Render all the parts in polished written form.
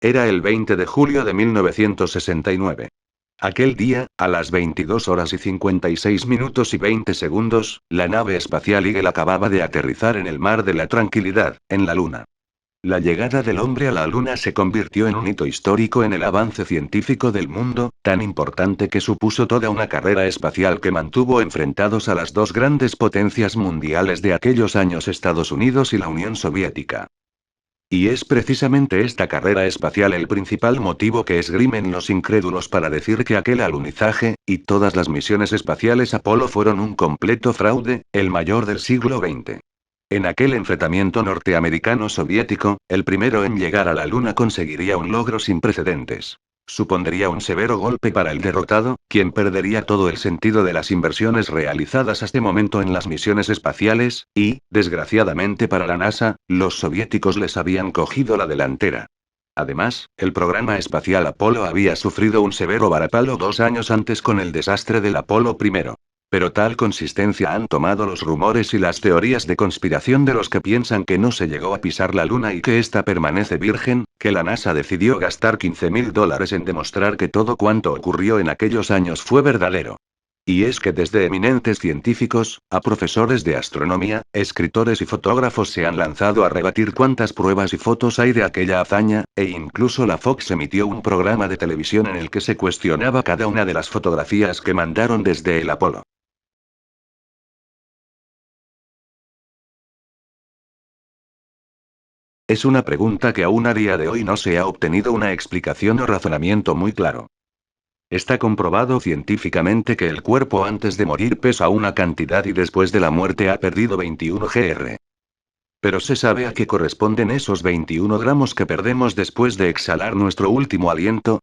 Era el 20 de julio de 1969. Aquel día, a las 22 horas y 56 minutos y 20 segundos, la nave espacial Eagle acababa de aterrizar en el mar de la Tranquilidad, en la Luna. La llegada del hombre a la Luna se convirtió en un hito histórico en el avance científico del mundo, tan importante que supuso toda una carrera espacial que mantuvo enfrentados a las dos grandes potencias mundiales de aquellos años, Estados Unidos y la Unión Soviética. Y es precisamente esta carrera espacial el principal motivo que esgrimen los incrédulos para decir que aquel alunizaje, y todas las misiones espaciales Apolo fueron un completo fraude, el mayor del siglo XX. En aquel enfrentamiento norteamericano-soviético, el primero en llegar a la Luna conseguiría un logro sin precedentes. Supondría un severo golpe para el derrotado, quien perdería todo el sentido de las inversiones realizadas hasta este momento en las misiones espaciales, y, desgraciadamente para la NASA, los soviéticos les habían cogido la delantera. Además, el programa espacial Apolo había sufrido un severo varapalo 2 años antes con el desastre del Apolo I. Pero tal consistencia han tomado los rumores y las teorías de conspiración de los que piensan que no se llegó a pisar la Luna y que ésta permanece virgen, que la NASA decidió gastar $15.000 en demostrar que todo cuanto ocurrió en aquellos años fue verdadero. Y es que desde eminentes científicos, a profesores de astronomía, escritores y fotógrafos se han lanzado a rebatir cuántas pruebas y fotos hay de aquella hazaña, e incluso la Fox emitió un programa de televisión en el que se cuestionaba cada una de las fotografías que mandaron desde el Apolo. Es una pregunta que aún a día de hoy no se ha obtenido una explicación o razonamiento muy claro. Está comprobado científicamente que el cuerpo antes de morir pesa una cantidad y después de la muerte ha perdido 21 gr. Pero ¿se sabe a qué corresponden esos 21 gramos que perdemos después de exhalar nuestro último aliento?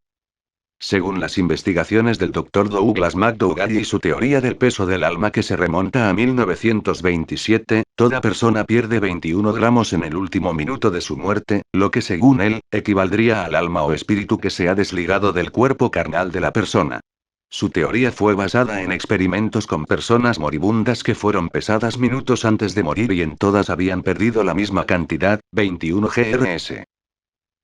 Según las investigaciones del Dr. Douglas McDougall y su teoría del peso del alma que se remonta a 1927, toda persona pierde 21 gramos en el último minuto de su muerte, lo que según él, equivaldría al alma o espíritu que se ha desligado del cuerpo carnal de la persona. Su teoría fue basada en experimentos con personas moribundas que fueron pesadas minutos antes de morir y en todas habían perdido la misma cantidad, 21 grs.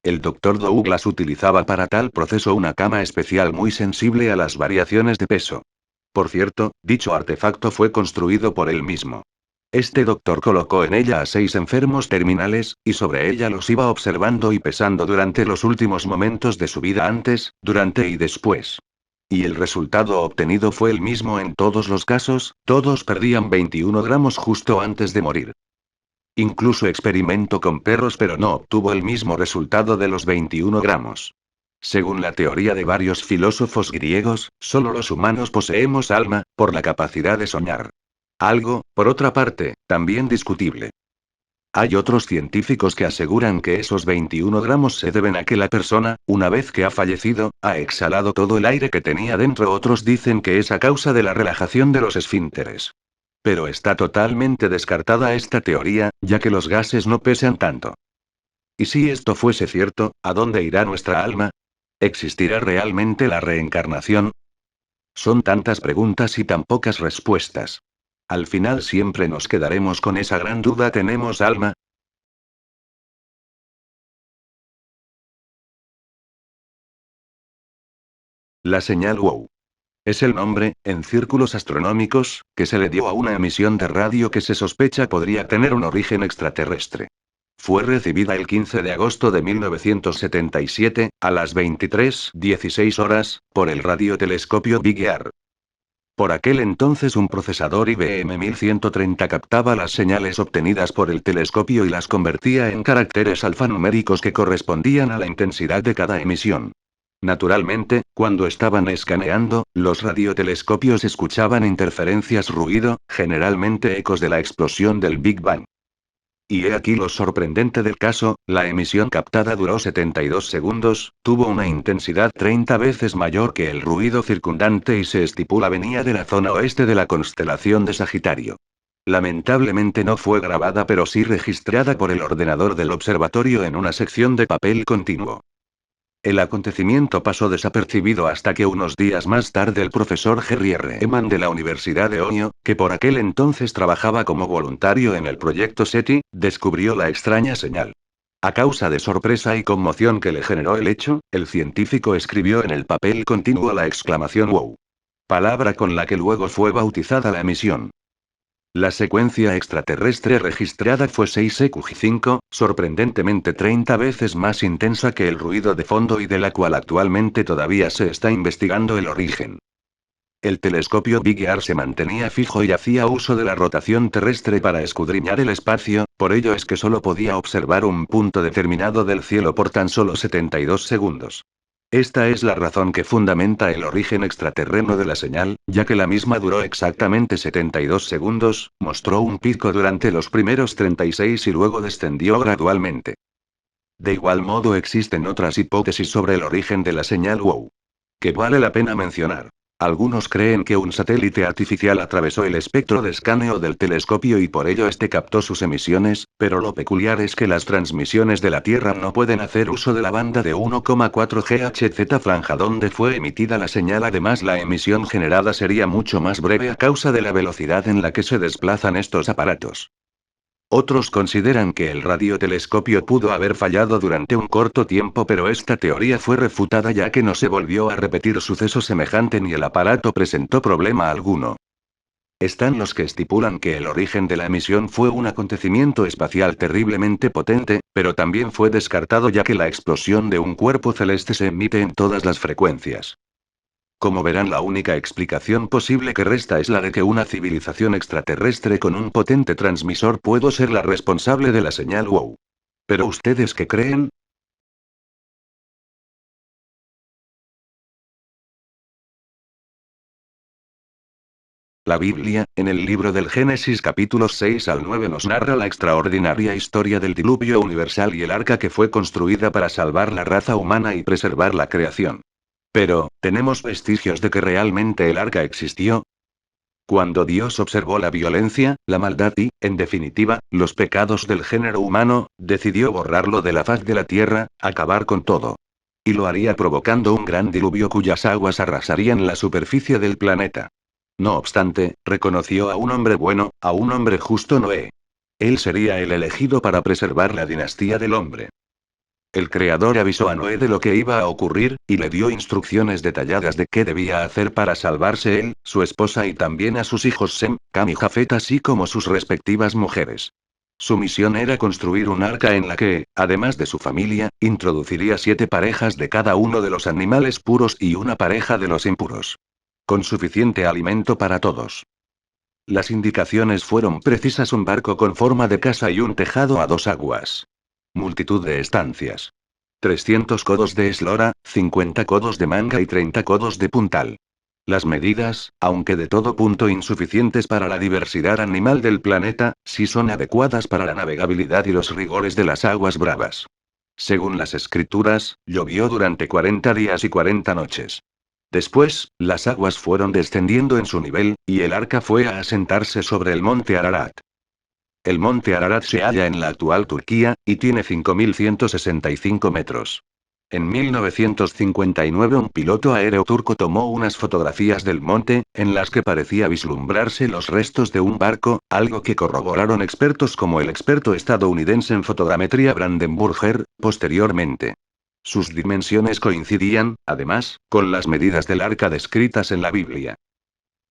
El Dr. Douglas utilizaba para tal proceso una cama especial muy sensible a las variaciones de peso. Por cierto, dicho artefacto fue construido por él mismo. Este doctor colocó en ella a 6 enfermos terminales, y sobre ella los iba observando y pesando durante los últimos momentos de su vida antes, durante y después. Y el resultado obtenido fue el mismo en todos los casos, todos perdían 21 gramos justo antes de morir. Incluso experimentó con perros pero no obtuvo el mismo resultado de los 21 gramos. Según la teoría de varios filósofos griegos, solo los humanos poseemos alma, por la capacidad de soñar. Algo, por otra parte, también discutible. Hay otros científicos que aseguran que esos 21 gramos se deben a que la persona, una vez que ha fallecido, ha exhalado todo el aire que tenía dentro. Otros dicen que es a causa de la relajación de los esfínteres. Pero está totalmente descartada esta teoría, ya que los gases no pesan tanto. ¿Y si esto fuese cierto, a dónde irá nuestra alma? ¿Existirá realmente la reencarnación? Son tantas preguntas y tan pocas respuestas. Al final siempre nos quedaremos con esa gran duda: ¿tenemos alma? La señal WOW. Es el nombre, en círculos astronómicos, que se le dio a una emisión de radio que se sospecha podría tener un origen extraterrestre. Fue recibida el 15 de agosto de 1977, a las 23:16 horas, por el radiotelescopio Big Ear. Por aquel entonces un procesador IBM 1130 captaba las señales obtenidas por el telescopio y las convertía en caracteres alfanuméricos que correspondían a la intensidad de cada emisión. Naturalmente, cuando estaban escaneando, los radiotelescopios escuchaban interferencias, ruido, generalmente ecos de la explosión del Big Bang. Y he aquí lo sorprendente del caso: la emisión captada duró 72 segundos, tuvo una intensidad 30 veces mayor que el ruido circundante y se estipula venía de la zona oeste de la constelación de Sagitario. Lamentablemente no fue grabada pero sí registrada por el ordenador del observatorio en una sección de papel continuo. El acontecimiento pasó desapercibido hasta que unos días más tarde el profesor Jerry R. Eman de la Universidad de Ohio, que por aquel entonces trabajaba como voluntario en el proyecto SETI, descubrió la extraña señal. A causa de sorpresa y conmoción que le generó el hecho, el científico escribió en el papel continuo la exclamación "wow", palabra con la que luego fue bautizada la misión. La secuencia extraterrestre registrada fue 6EQG5, sorprendentemente 30 veces más intensa que el ruido de fondo y de la cual actualmente todavía se está investigando el origen. El telescopio Big Ear se mantenía fijo y hacía uso de la rotación terrestre para escudriñar el espacio, por ello es que solo podía observar un punto determinado del cielo por tan solo 72 segundos. Esta es la razón que fundamenta el origen extraterreno de la señal, ya que la misma duró exactamente 72 segundos, mostró un pico durante los primeros 36 y luego descendió gradualmente. De igual modo existen otras hipótesis sobre el origen de la señal WOW que vale la pena mencionar. Algunos creen que un satélite artificial atravesó el espectro de escaneo del telescopio y por ello este captó sus emisiones, pero lo peculiar es que las transmisiones de la Tierra no pueden hacer uso de la banda de 1,4 GHz franja donde fue emitida la señal. Además, la emisión generada sería mucho más breve a causa de la velocidad en la que se desplazan estos aparatos. Otros consideran que el radiotelescopio pudo haber fallado durante un corto tiempo, pero esta teoría fue refutada ya que no se volvió a repetir suceso semejante ni el aparato presentó problema alguno. Están los que estipulan que el origen de la emisión fue un acontecimiento espacial terriblemente potente, pero también fue descartado ya que la explosión de un cuerpo celeste se emite en todas las frecuencias. Como verán, la única explicación posible que resta es la de que una civilización extraterrestre con un potente transmisor pudo ser la responsable de la señal WOW. ¿Pero ustedes qué creen? La Biblia, en el libro del Génesis capítulos 6 al 9 nos narra la extraordinaria historia del diluvio universal y el arca que fue construida para salvar la raza humana y preservar la creación. Pero, ¿tenemos vestigios de que realmente el arca existió? Cuando Dios observó la violencia, la maldad y, en definitiva, los pecados del género humano, decidió borrarlo de la faz de la tierra, acabar con todo. Y lo haría provocando un gran diluvio cuyas aguas arrasarían la superficie del planeta. No obstante, reconoció a un hombre bueno, a un hombre justo, Noé. Él sería el elegido para preservar la dinastía del hombre. El Creador avisó a Noé de lo que iba a ocurrir, y le dio instrucciones detalladas de qué debía hacer para salvarse él, su esposa y también a sus hijos Sem, Cam y Jafet, así como sus respectivas mujeres. Su misión era construir un arca en la que, además de su familia, introduciría 7 parejas de cada uno de los animales puros y una pareja de los impuros. Con suficiente alimento para todos. Las indicaciones fueron precisas: un barco con forma de casa y un tejado a 2 aguas. Multitud de estancias. 300 codos de eslora, 50 codos de manga y 30 codos de puntal. Las medidas, aunque de todo punto insuficientes para la diversidad animal del planeta, sí son adecuadas para la navegabilidad y los rigores de las aguas bravas. Según las escrituras, llovió durante 40 días y 40 noches. Después, las aguas fueron descendiendo en su nivel, y el arca fue a asentarse sobre el monte Ararat. El monte Ararat se halla en la actual Turquía, y tiene 5.165 metros. En 1959 un piloto aéreo turco tomó unas fotografías del monte, en las que parecía vislumbrarse los restos de un barco, algo que corroboraron expertos como el experto estadounidense en fotogrametría Brandenburger, posteriormente. Sus dimensiones coincidían, además, con las medidas del arca descritas en la Biblia.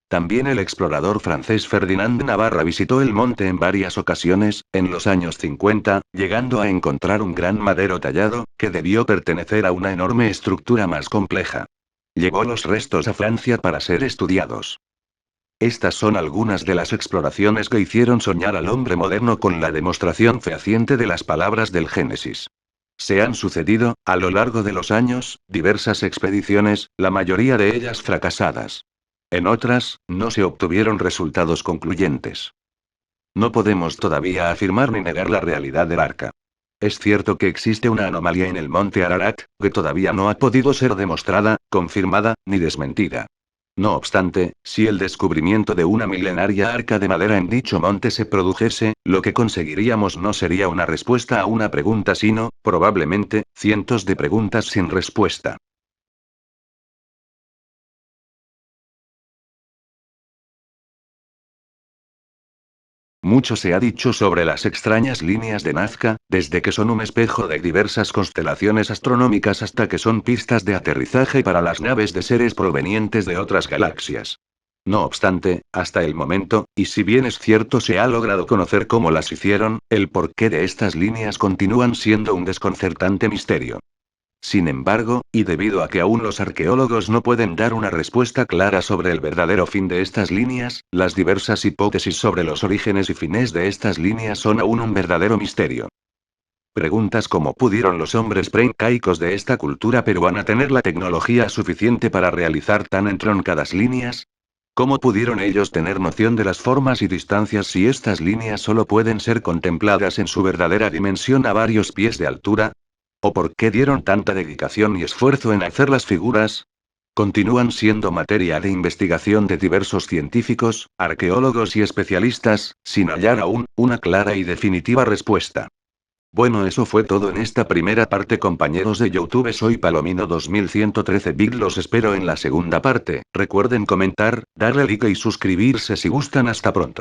También el explorador francés Ferdinand Navarra visitó el monte en varias ocasiones, en los años 50, llegando a encontrar un gran madero tallado, que debió pertenecer a una enorme estructura más compleja. Llevó los restos a Francia para ser estudiados. Estas son algunas de las exploraciones que hicieron soñar al hombre moderno con la demostración fehaciente de las palabras del Génesis. Se han sucedido, a lo largo de los años, diversas expediciones, la mayoría de ellas fracasadas. En otras, no se obtuvieron resultados concluyentes. No podemos todavía afirmar ni negar la realidad del arca. Es cierto que existe una anomalía en el monte Ararat, que todavía no ha podido ser demostrada, confirmada, ni desmentida. No obstante, si el descubrimiento de una milenaria arca de madera en dicho monte se produjese, lo que conseguiríamos no sería una respuesta a una pregunta, sino, probablemente, cientos de preguntas sin respuesta. Mucho se ha dicho sobre las extrañas líneas de Nazca, desde que son un espejo de diversas constelaciones astronómicas hasta que son pistas de aterrizaje para las naves de seres provenientes de otras galaxias. No obstante, hasta el momento, y si bien es cierto se ha logrado conocer cómo las hicieron, el porqué de estas líneas continúan siendo un desconcertante misterio. Sin embargo, y debido a que aún los arqueólogos no pueden dar una respuesta clara sobre el verdadero fin de estas líneas, las diversas hipótesis sobre los orígenes y fines de estas líneas son aún un verdadero misterio. Preguntas como ¿pudieron los hombres preincaicos de esta cultura peruana tener la tecnología suficiente para realizar tan entroncadas líneas? ¿Cómo pudieron ellos tener noción de las formas y distancias si estas líneas solo pueden ser contempladas en su verdadera dimensión a varios pies de altura? ¿O por qué dieron tanta dedicación y esfuerzo en hacer las figuras? Continúan siendo materia de investigación de diversos científicos, arqueólogos y especialistas, sin hallar aún una clara y definitiva respuesta. Bueno, eso fue todo en esta primera parte, compañeros de YouTube. Soy Palomino 2113 Big. Los espero en la segunda parte. Recuerden comentar, darle like y suscribirse si gustan. Hasta pronto.